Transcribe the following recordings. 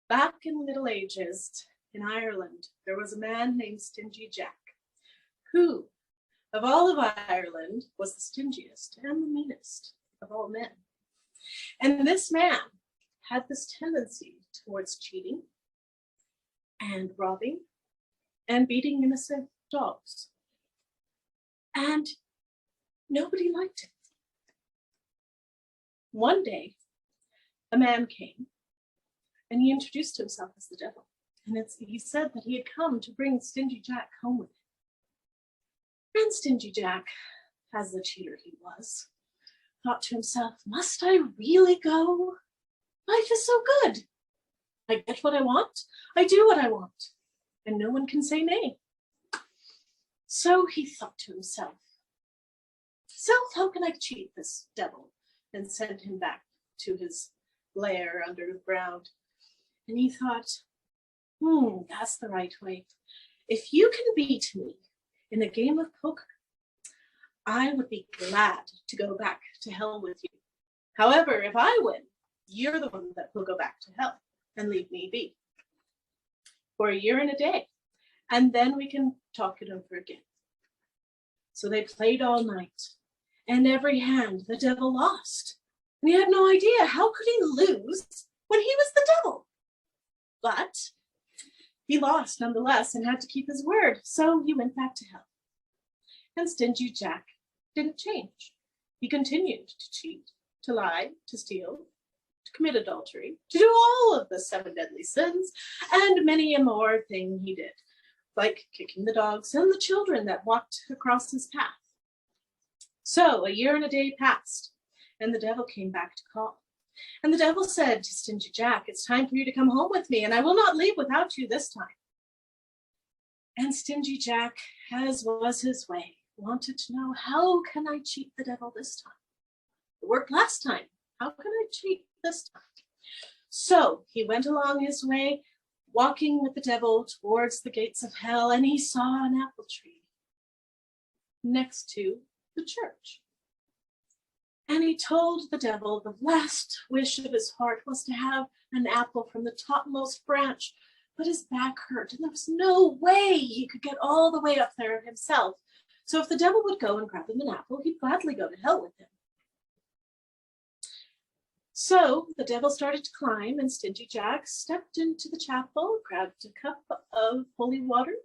Back in the Middle Ages, in Ireland, there was a man named Stingy Jack, who, of all of Ireland, was the stingiest and the meanest of all men. And this man had this tendency towards cheating and robbing and beating innocent dogs. And nobody liked it. One day, a man came and he introduced himself as the devil. And he said that he had come to bring Stingy Jack home with him. And Stingy Jack, as the cheater he was, thought to himself, must I really go? Life is so good. I get what I want. I do what I want. And no one can say nay. So he thought to himself, how can I cheat this devil and send him back to his lair under the ground? And he thought, that's the right way. If you can beat me in a game of poker, I would be glad to go back to hell with you. However, if I win, you're the one that will go back to hell and leave me be for a year and a day. And then we can talk it over again. So they played all night, and every hand the devil lost. And he had no idea, how could he lose when he was the devil? But he lost nonetheless and had to keep his word, so he went back to hell. And Stingy Jack didn't change. He continued to cheat, to lie, to steal, to commit adultery, to do all of the 7 deadly sins, and many a more thing he did, like kicking the dogs and the children that walked across his path. So a year and a day passed, and the devil came back to call. And the devil said to Stingy Jack, it's time for you to come home with me, and I will not leave without you this time. And Stingy Jack, as was his way, wanted to know, how can I cheat the devil this time? It worked last time. How can I cheat this time? So he went along his way, walking with the devil towards the gates of hell, and he saw an apple tree next to the church. And he told the devil the last wish of his heart was to have an apple from the topmost branch, but his back hurt, and there was no way he could get all the way up there himself. So if the devil would go and grab him an apple, he'd gladly go to hell with him. So the devil started to climb, and Stingy Jack stepped into the chapel, grabbed a cup of holy water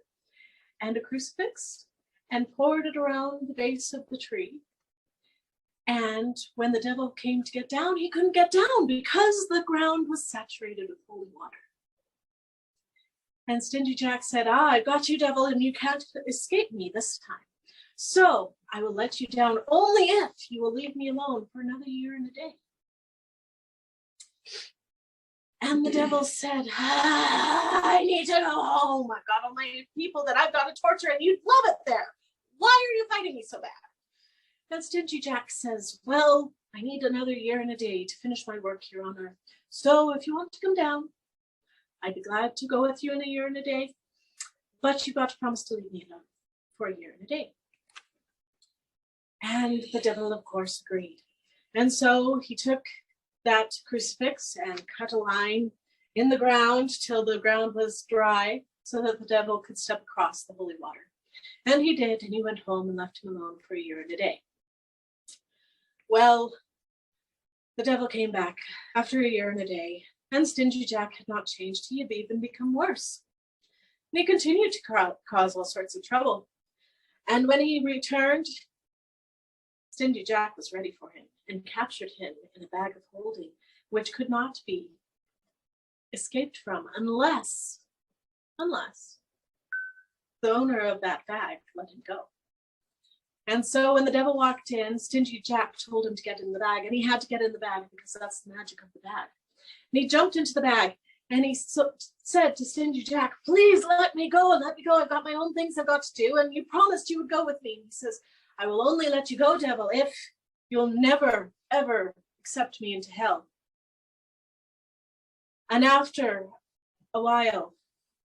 and a crucifix, and poured it around the base of the tree. And when the devil came to get down, he couldn't get down because the ground was saturated with holy water. And Stingy Jack said, I got you, devil, and you can't escape me this time. So I will let you down only if you will leave me alone for another year and a day. And the devil said, I need to go home. I've got all my people that I've got to torture, and you'd love it there. Why are you fighting me so bad? And Stingy Jack says, well, I need another year and a day to finish my work here on earth. So if you want to come down, I'd be glad to go with you in a year and a day, but you've got to promise to leave me alone for a year and a day. And the devil, of course, agreed. And so he took that crucifix and cut a line in the ground till the ground was dry so that the devil could step across the holy water. And he did, and he went home and left him alone for a year and a day. Well, the devil came back after a year and a day, and Stingy Jack had not changed. He had even become worse. And he continued to cause all sorts of trouble. And when he returned, Stingy Jack was ready for him and captured him in a bag of holding, which could not be escaped from unless the owner of that bag let him go. And so when the devil walked in, Stingy Jack told him to get in the bag, and he had to get in the bag because that's the magic of the bag. And he jumped into the bag, and he said to Stingy Jack, please let me go, and let me go. I've got my own things I've got to do, and you promised you would go with me. And he says, I will only let you go, devil, if you'll never, ever accept me into hell. And after a while,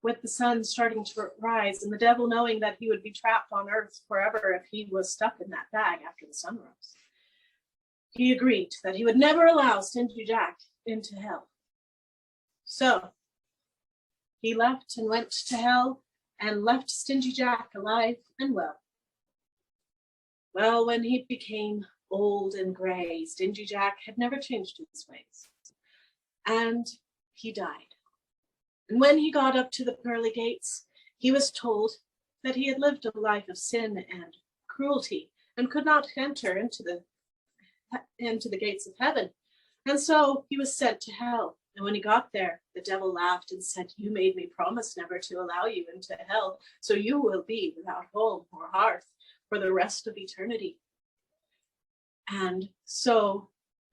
with the sun starting to rise and the devil knowing that he would be trapped on earth forever if he was stuck in that bag after the sun rose, he agreed that he would never allow Stingy Jack into hell. So he left and went to hell and left Stingy Jack alive and well. Well, when he became old and gray, Stingy Jack had never changed his ways, and he died. And when he got up to the pearly gates, he was told that he had lived a life of sin and cruelty and could not enter into the gates of heaven. And so he was sent to hell. And when he got there, the devil laughed and said, "You made me promise never to allow you into hell, so you will be without home or hearth for the rest of eternity." And so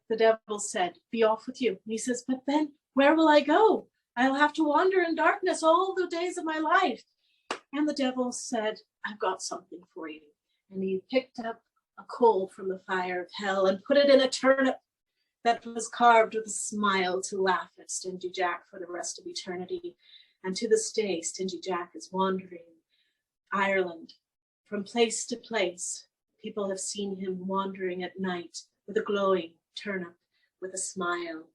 the devil said, "Be off with you." And he says, "But then where will I go? I'll have to wander in darkness all the days of my life." And the devil said, "I've got something for you." And he picked up a coal from the fire of hell and put it in a turnip that was carved with a smile to laugh at Stingy Jack for the rest of eternity. And to this day, Stingy Jack is wandering Ireland from place to place. People have seen him wandering at night with a glowing turnip with a smile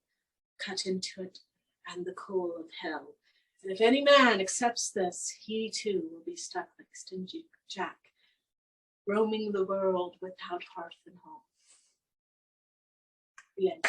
cut into it and the coal of hell. And if any man accepts this, he too will be stuck like Stingy Jack, roaming the world without hearth and home. The end.